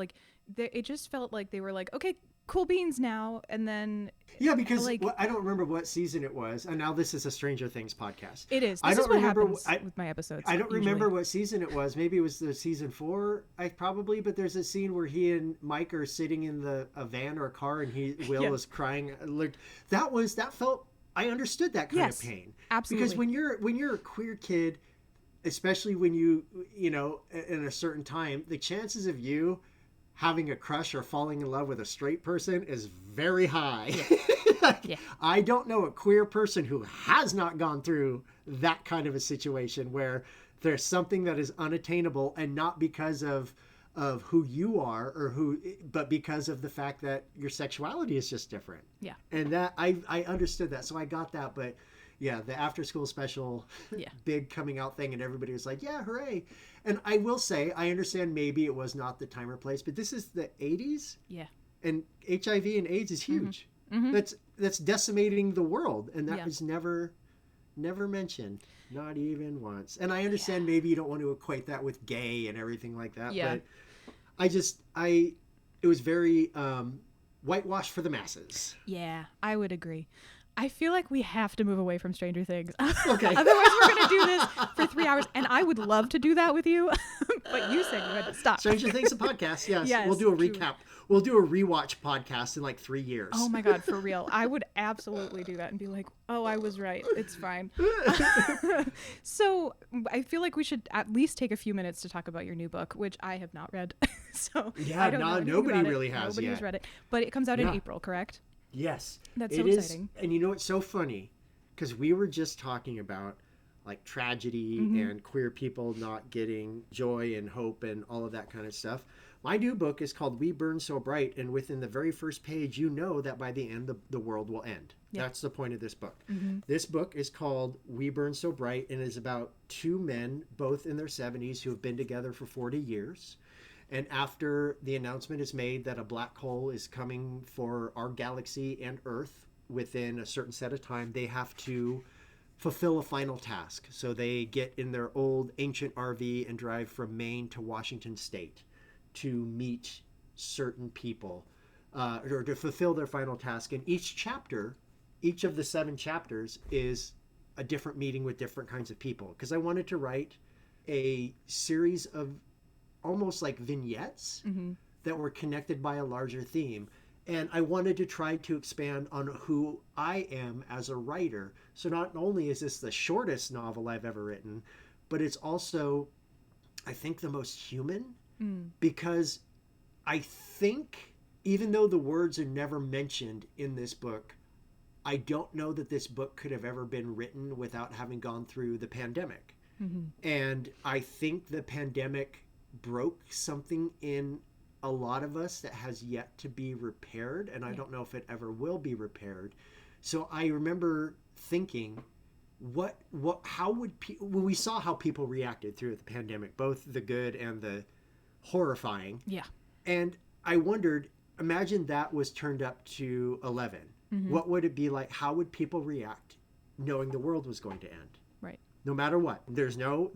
It just felt like they were okay, cool beans now, and then because I don't remember what season it was, and now this is a Stranger Things podcast. It is. This is what happens with my episodes. I don't remember what season it was. Maybe it was the season 4, but there's a scene where he and Mike are sitting in a van or a car, and Will is crying. That felt, I understood that kind of pain. Absolutely. Because when you're a queer kid, especially when you in a certain time, the chances of you having a crush or falling in love with a straight person is very high. Yeah. I don't know a queer person who has not gone through that kind of a situation where there's something that is unattainable, and not because of who you are but because of the fact that your sexuality is just different. Yeah. And that I understood that. So I got that, but yeah, the after school special, big coming out thing, and everybody was like, yeah, hooray. And I will say, I understand maybe it was not the time or place, but this is the 80s. Yeah. And HIV and AIDS is huge. Mm-hmm. That's decimating the world. And that was never mentioned. Not even once. And I understand maybe you don't want to equate that with gay and everything like that. Yeah. But it was very whitewashed for the masses. Yeah, I would agree. I feel like we have to move away from Stranger Things. Okay. Otherwise, we're going to do this for 3 hours, and I would love to do that with you, but you said you had to stop. Stranger Things, a podcast, yes. We'll do a recap. We'll do a rewatch podcast in 3 years. Oh my God, for real. I would absolutely do that and be like, oh, I was right. It's fine. So I feel like we should at least take a few minutes to talk about your new book, which I have not read. So yeah, I don't know nobody really has yet. Nobody has read it. But it comes out in April, correct? Yes. That's It so is. exciting. And you know, it's so funny because we were just talking about like tragedy and queer people not getting joy and hope and all of that kind of stuff. My new book is called We Burn So Bright, and within the very first page, you know that by the end, the world will end. Yeah. That's the point of this book. This book is called We Burn So Bright and is about two men, both in their 70s, who have been together for 40 years. And after the announcement is made that a black hole is coming for our galaxy and Earth within a certain set of time, they have to fulfill a final task. So they get in their old ancient RV and drive from Maine to Washington State to meet certain people or to fulfill their final task. And each chapter, each of the 7 chapters is a different meeting with different kinds of people. Because I wanted to write a series of almost like vignettes that were connected by a larger theme. And I wanted to try to expand on who I am as a writer. So not only is this the shortest novel I've ever written, but it's also, I think, the most human. Because I think, even though the words are never mentioned in this book, I don't know that this book could have ever been written without having gone through the pandemic. And I think the pandemic broke something in a lot of us that has yet to be repaired, and I don't know if it ever will be repaired. So I remember thinking, how would when we saw how people reacted through the pandemic, both the good and the horrifying. Yeah. And I wondered, imagine that was turned up to 11. What would it be like? How would people react knowing the world was going to end? Right. No matter what. There's no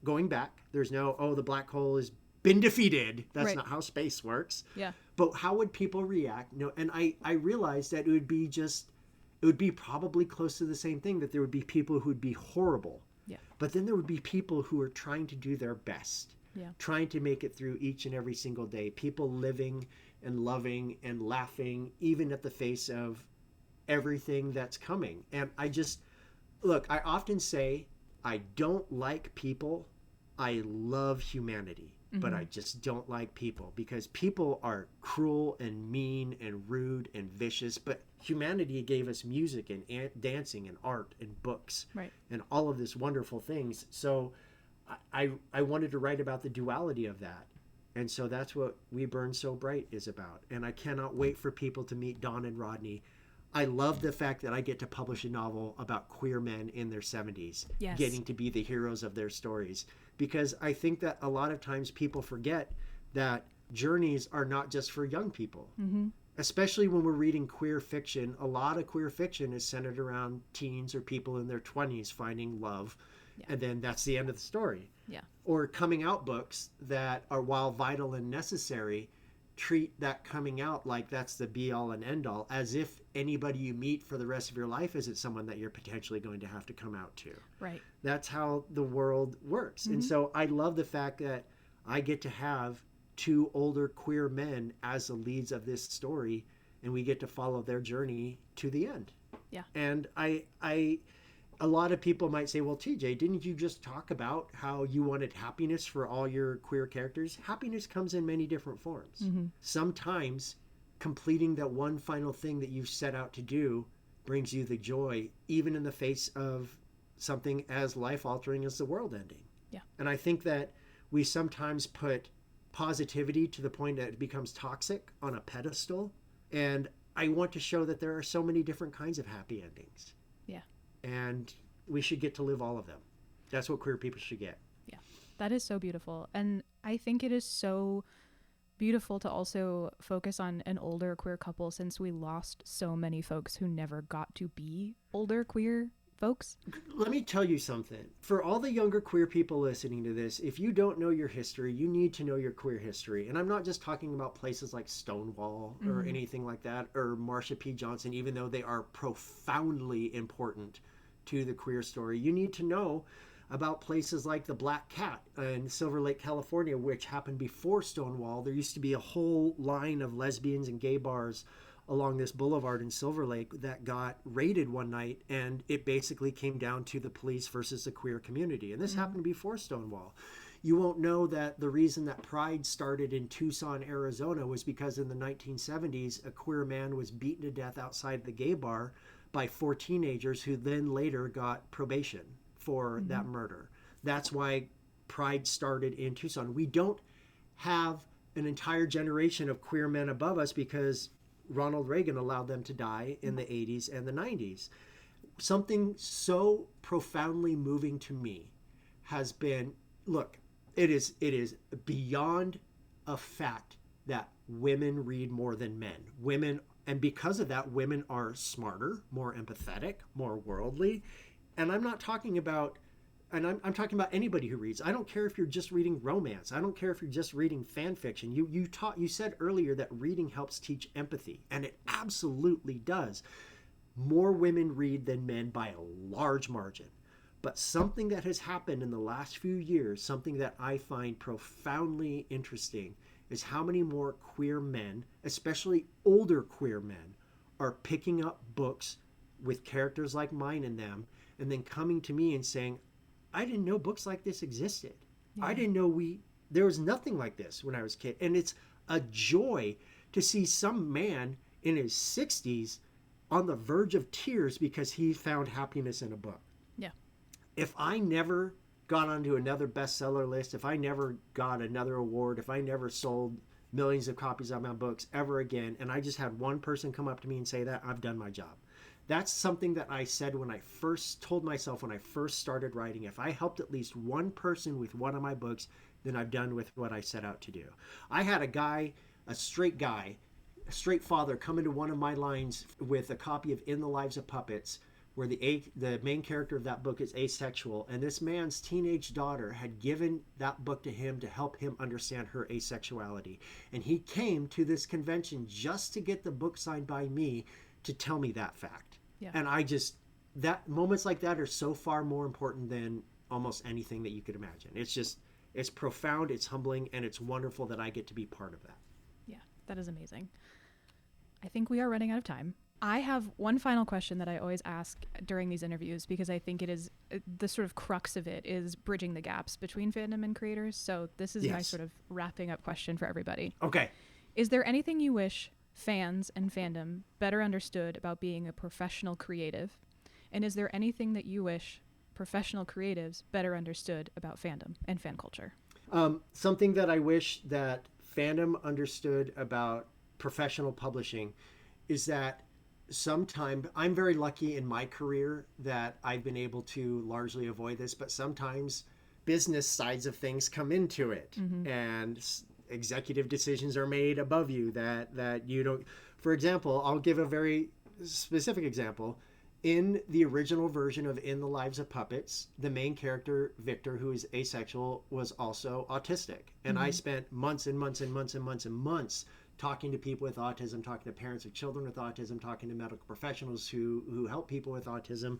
going back. There's no, oh, the black hole has been defeated. That's not how space works. Yeah. But how would people react? No, and I realized that it would be probably close to the same thing, that there would be people who would be horrible. Yeah. But then there would be people who are trying to do their best. Yeah. Trying to make it through each and every single day. People living and loving and laughing, even at the face of everything that's coming. And I often say, I don't like people. I love humanity, but I just don't like people, because people are cruel and mean and rude and vicious. But humanity gave us music and dancing and art and books and all of this wonderful things. So I wanted to write about the duality of that. And so that's what We Burn So Bright is about. And I cannot wait for people to meet Don and Rodney. I love the fact that I get to publish a novel about queer men in their 70s, getting to be the heroes of their stories. Because I think that a lot of times people forget that journeys are not just for young people. Especially when we're reading queer fiction. A lot of queer fiction is centered around teens or people in their 20s finding love. And then that's the end of the story. Or coming out books that are, while vital and necessary, treat that coming out like that's the be all and end all, as if anybody you meet for the rest of your life isn't someone that you're potentially going to have to come out to. Right. That's how the world works. And so I love the fact that I get to have 2 older queer men as the leads of this story, and we get to follow their journey to the end. Yeah. And a lot of people might say, well, TJ, didn't you just talk about how you wanted happiness for all your queer characters? Happiness comes in many different forms. Sometimes completing that one final thing that you've set out to do brings you the joy, even in the face of something as life-altering as the world ending. Yeah. And I think that we sometimes put positivity to the point that it becomes toxic on a pedestal. And I want to show that there are so many different kinds of happy endings. Yeah. And we should get to live all of them. That's what queer people should get. Yeah, that is so beautiful. And I think it is so beautiful to also focus on an older queer couple, since we lost so many folks who never got to be older queer folks. Let me tell you something. For all the younger queer people listening to this, if you don't know your history, you need to know your queer history. And I'm not just talking about places like Stonewall or anything like that, or Marsha P. Johnson, even though they are profoundly important to the queer story. You need to know about places like the Black Cat in Silver Lake, California, which happened before Stonewall. There used to be a whole line of lesbians and gay bars along this boulevard in Silver Lake that got raided one night, and it basically came down to the police versus the queer community. And this happened before Stonewall. You won't know that the reason that Pride started in Tucson, Arizona was because in the 1970s, a queer man was beaten to death outside the gay bar by 4 teenagers who then later got probation for that murder. That's why Pride started in Tucson. We don't have an entire generation of queer men above us because Ronald Reagan allowed them to die in the 80s and the 90s. Something so profoundly moving to me has been, look, it is beyond a fact that women read more than men. Women, and because of that, women are smarter, more empathetic, more worldly. And I'm not talking about, and I'm talking about anybody who reads. I don't care if you're just reading romance. I don't care if you're just reading fan fiction. You said earlier that reading helps teach empathy, and it absolutely does. More women read than men by a large margin. But something that has happened in the last few years, something that I find profoundly interesting, is how many more queer men, especially older queer men, are picking up books with characters like mine in them and then coming to me and saying, I didn't know books like this existed. Yeah. I didn't know there was nothing like this when I was a kid. And it's a joy to see some man in his 60s on the verge of tears because he found happiness in a book. Yeah. If I never got onto another bestseller list, if I never got another award, if I never sold millions of copies of my books ever again, and I just had one person come up to me and say that, I've done my job. That's something that I said when I first told myself when I first started writing. If I helped at least one person with one of my books, then I've done with what I set out to do. I had a straight father come into one of my lines with a copy of In the Lives of Puppets, where the main character of that book is asexual, and this man's teenage daughter had given that book to him to help him understand her asexuality. And he came to this convention just to get the book signed by me to tell me that fact. Yeah. And moments like that are so far more important than almost anything that you could imagine. It's profound, it's humbling, and it's wonderful that I get to be part of that. Yeah, that is amazing. I think we are running out of time. I have one final question that I always ask during these interviews because I think it is the sort of crux of it is bridging the gaps between fandom and creators. So this is my sort of wrapping up question for everybody. Okay. Is there anything you wish fans and fandom better understood about being a professional creative? And is there anything that you wish professional creatives better understood about fandom and fan culture? Something that I wish that fandom understood about professional publishing is that sometimes I'm very lucky in my career that I've been able to largely avoid this, but sometimes business sides of things come into it, and executive decisions are made above you that you don't. For example, I'll give a very specific example. In the original version of In the Lives of Puppets, the main character, Victor, who is asexual, was also autistic. And I spent months and months and months and months and months talking to people with autism, talking to parents of children with autism, talking to medical professionals who help people with autism.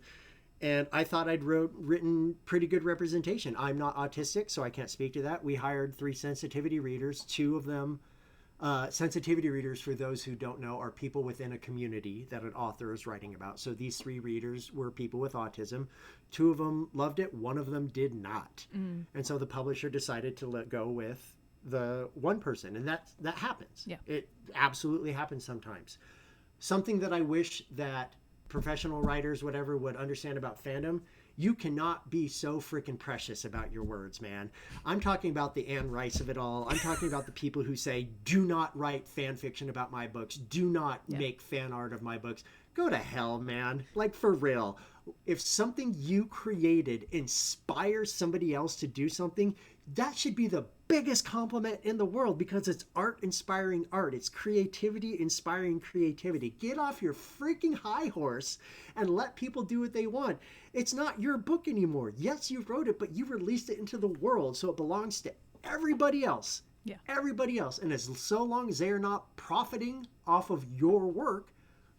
And I thought I'd written pretty good representation. I'm not autistic, so I can't speak to that. We hired 3 sensitivity readers. 2 of them, sensitivity readers, for those who don't know, are people within a community that an author is writing about. So these 3 readers were people with autism. 2 of them loved it. 1 of them did not. And so the publisher decided to let go with the one person. And that happens. Yeah. It absolutely happens sometimes. Something that I wish that professional writers, whatever, would understand about fandom: you cannot be so freaking precious about your words, man. I'm talking about the Anne Rice of it all. I'm talking about the people who say, do not write fan fiction about my books. Do not make fan art of my books. Go to hell, man. Like, for real. If something you created inspires somebody else to do something, that should be the biggest compliment in the world, because it's art inspiring art. It's creativity inspiring creativity. Get off your freaking high horse and let people do what they want. It's not your book anymore. Yes, you wrote it, but you released it into the world, so it belongs to everybody else. Yeah. Everybody else. And so long as they are not profiting off of your work,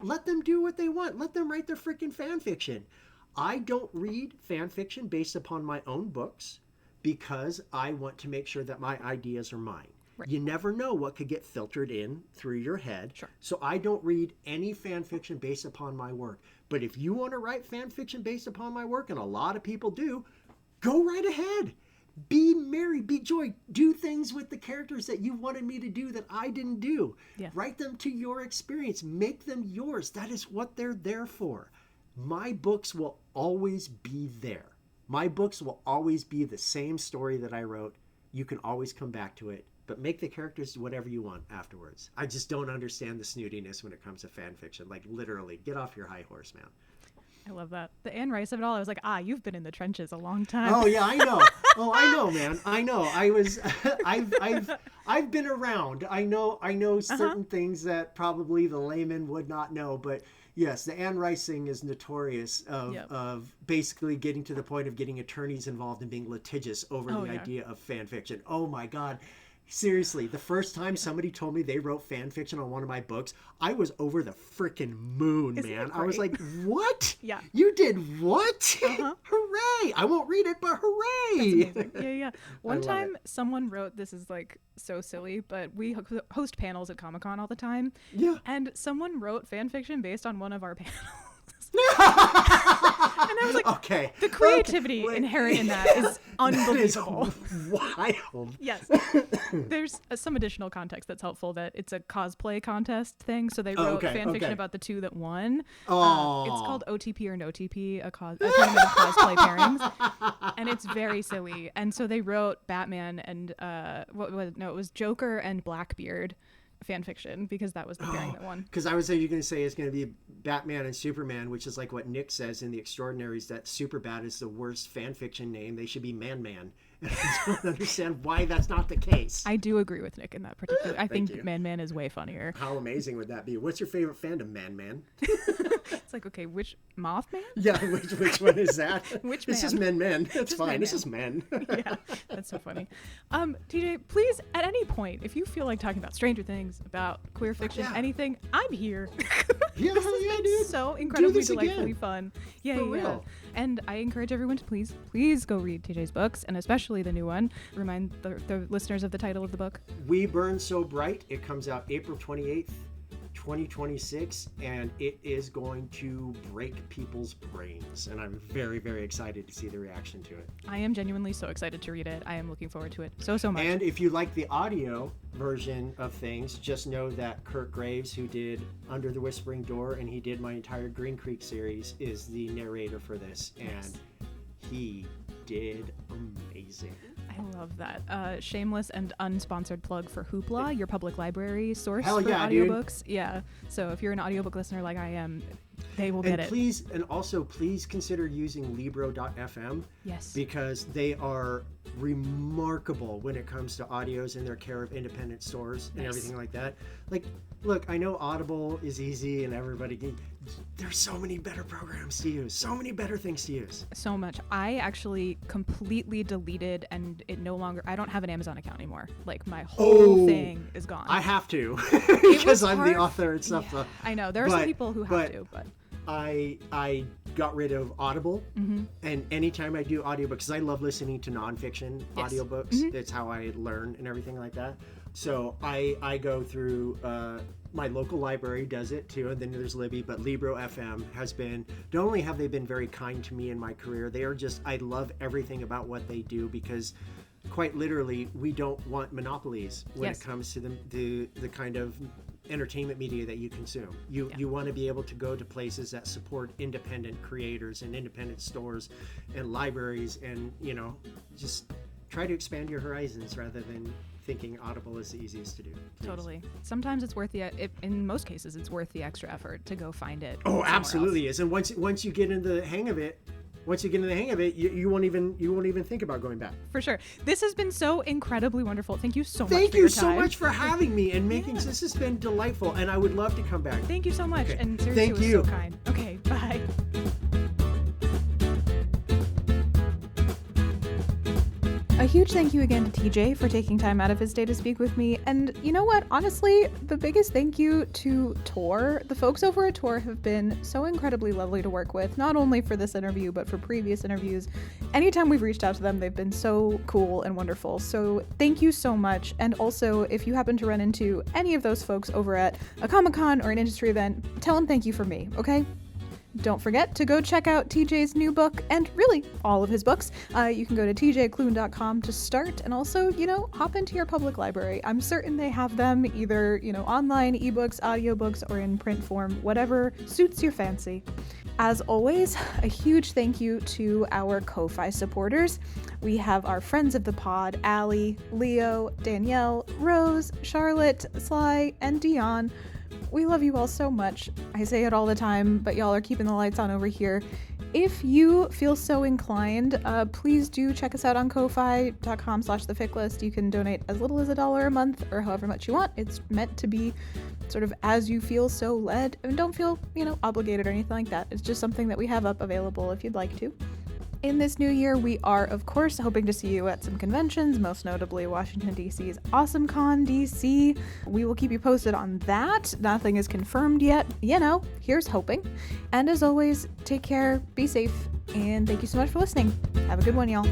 let them do what they want. Let them write their freaking fan fiction. I don't read fan fiction based upon my own books, because I want to make sure that my ideas are mine. Right. You never know what could get filtered in through your head. Sure. So I don't read any fan fiction based upon my work. But if you want to write fan fiction based upon my work, and a lot of people do, go right ahead. Be Mary, be Joy. Do things with the characters that you wanted me to do that I didn't do. Yeah. Write them to your experience. Make them yours. That is what they're there for. My books will always be there. My books will always be the same story that I wrote. You can always come back to it, but make the characters whatever you want afterwards. I just don't understand the snootiness when it comes to fan fiction. Like, literally, get off your high horse, man. I love that. The Anne Rice of it all, I was like, you've been in the trenches a long time. Oh yeah, I know. Oh, I know, man. I know. I've been around. I know certain things that probably the layman would not know, but yes, the Anne Rice thing is notorious of basically getting to the point of getting attorneys involved and being litigious over the idea of fan fiction. Oh my God. Seriously, the first time somebody told me they wrote fan fiction on one of my books, I was over the freaking moon, man. I was like, what? Yeah. You did what? Hooray. I won't read it, but hooray. Yeah. One time someone wrote, this is like so silly, but we host panels at Comic-Con all the time. Yeah. And someone wrote fan fiction based on one of our panels. And I was like, okay, the creativity inherent in that is unbelievable. That is wild. Yes. There's some additional context that's helpful, that it's a cosplay contest thing. So they wrote fan fiction about the two that won. It's called OTP or No TP, a tournament of cosplay pairings. And it's very silly. And so they wrote Batman and it was Joker and Blackbeard fan fiction, because that was the pairing that won. Because I was going to say it's going to be Batman and Superman, which is like what Nick says in The Extraordinaries, that Superbad is the worst fan fiction name. They should be Man-Man. And I don't understand why that's not the case. I do agree with Nick in that particular. I think Man-Man is way funnier. How amazing would that be? What's your favorite fandom, Man-Man? It's like, okay, which Mothman? Yeah, which one is that? Which It's just Men. That's fine. Man-Man. It's just men. Yeah, that's so funny. TJ, please, at any point, if you feel like talking about Stranger Things, about queer fiction, anything, I'm here. Yeah, this has been dude. so incredibly delightfully again. fun. Yeah, For real. And I encourage everyone to please go read TJ's books, and especially the new one. Remind the listeners of the title of the book. We Burn So Bright. It comes out April 28th, 2026, and it is going to break people's brains. And I'm very, very excited to see the reaction to it. I am genuinely so excited to read it. I am looking forward to it so much. And if you like the audio version of things, just know that Kurt Graves, who did Under the Whispering Door and he did my entire Green Creek series, is the narrator for this. And he did amazing. I love that. Shameless and unsponsored plug for Hoopla, your public library source for audiobooks. Dude. Yeah. So if you're an audiobook listener like I am, they will get it. Please consider using Libro.fm. Yes. Because they are remarkable when it comes to audios in their care of independent stores and everything like that. Like, look, I know Audible is easy and there's so many better programs to use, so many better things to use. So much. I actually completely deleted, and I don't have an Amazon account anymore. Like, my whole thing is gone. I have to because I'm the author and stuff. Yeah, I know. There are some people who have to, but I got rid of Audible, and anytime I do audiobooks, because I love listening to nonfiction audiobooks. It's how I learn and everything like that. So I go through my local library does it too, and then there's Libby, but Libro FM has been, not only have they been very kind to me in my career, they are just, I love everything about what they do, because quite literally we don't want monopolies when it comes to the kind of entertainment media that you consume. You want to be able to go to places that support independent creators and independent stores and libraries, and just try to expand your horizons rather than thinking Audible is the easiest to do. Please. Totally. Sometimes it's worth in most cases it's worth the extra effort to go find it. Oh, absolutely is. And once you get into the hang of it, you won't even think about going back. For sure. This has been so incredibly wonderful. Thank you so much. Thank you so much for having me and making this has been delightful, and I would love to come back. Thank you so much. Okay. And seriously, Thank was you. so kind. Okay, bye. A huge thank you again to TJ for taking time out of his day to speak with me. And you know what? Honestly, the biggest thank you to Tor. The folks over at Tor have been so incredibly lovely to work with, not only for this interview, but for previous interviews. Anytime we've reached out to them, they've been so cool and wonderful. So thank you so much. And also, if you happen to run into any of those folks over at a Comic-Con or an industry event, tell them thank you for me, okay? Don't forget to go check out TJ's new book, and really all of his books. You can go to tjklune.com to start, and also, hop into your public library. I'm certain they have them either, online, ebooks, audiobooks, or in print form, whatever suits your fancy. As always, a huge thank you to our Ko-Fi supporters. We have our friends of the pod, Allie, Leo, Danielle, Rose, Charlotte, Sly, and Dion. We love you all so much. I say it all the time, but y'all are keeping the lights on over here. If you feel so inclined, please do check us out on ko-fi.com/thefficlist. You can donate as little as $1 a month or however much you want. It's meant to be sort of as you feel so led, and don't feel, obligated or anything like that. It's just something that we have up available if you'd like to. In this new year, we are, of course, hoping to see you at some conventions, most notably Washington, D.C.'s AwesomeCon DC. We will keep you posted on that. Nothing is confirmed yet. Here's hoping. And as always, take care, be safe, and thank you so much for listening. Have a good one, y'all.